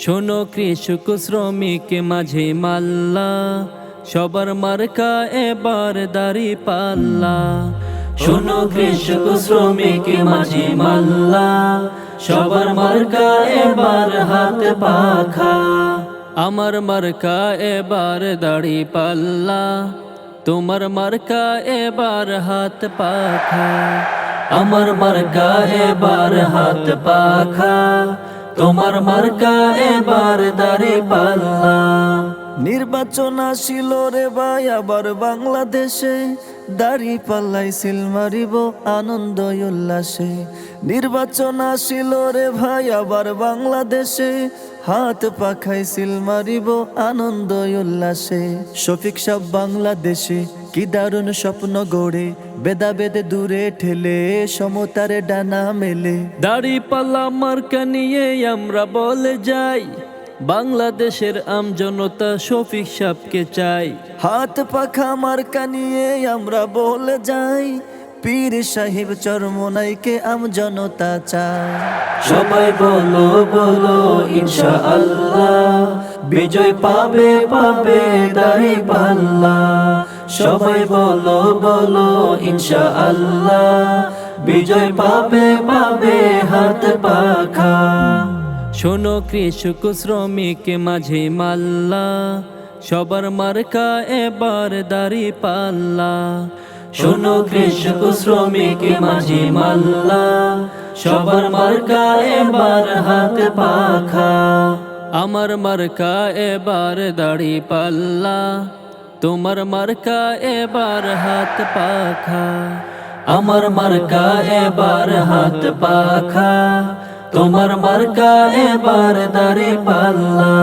শোনো কৃষক শ্রমিক মাঝে মাল্লা, সবার মার্কা এবার দাড়ি পাল্লা। শোনো কৃষক শ্রমিক মাঝে মাল্লা, সবার মার্কা এবার হাত পাখা। আমার মার্কা এবার দাড়ি পাল্লা, তোমার মার্কা এবার হাত পাখা। আমার মার্কা এবার হাত পাখা, তোমার মার্কা এবার দাড়ি পাল্লা। নির্বাচন আসিল রে ভাই আবার বাংলাদেশে, দাড়ি পাল্লাই সিল মারিব আনন্দ উল্লাসে। নির্বাচন আসিল রে ভাই আবার বাংলাদেশে, হাত পাখাই সিল মারিব আনন্দ উল্লাসে। শফিক সাহেব বাংলাদেশে কি দারুণ স্বপ্ন গড়ে, বেদে দূরে ঠেলে সমতারে ডানা মেলে। দাড়ি পাল্লা মার্কা নিয়ে আমরা বলে যাই, বাংলাদেশের আমজনতা শফিক সাহেবকে চাই। হাত পাখা মার্কা নিয়ে আমরা বলে যাই, পীর সাহেব চরমোনাইকে আমজনতা চায়। সবাই বলো বলো ইনশাআল্লাহ, বিজয় পাবে পাবে দাড়ি পাল্লা। সবাই বলো বলো ইনশাআল্লাহ, বিজয় পাবে পাবে হাত পাখা। শোনো কৃষক শ্রমিক মাঝে মাল্লা, সবার মার্কা এবার দাড়ি পাল্লা। শোনো কৃষক শ্রমিক মাঝে মাল্লা, সবার মার্কা এবার হাত পাখা। আমার মার্কা এবার দাড়ি পাল্লা, তোমার মার্কা এবার হাত পাখা। আমার মার্কা এবার হাত পাখা, তোমার মার্কা এবার দাড়ি পাল্লা।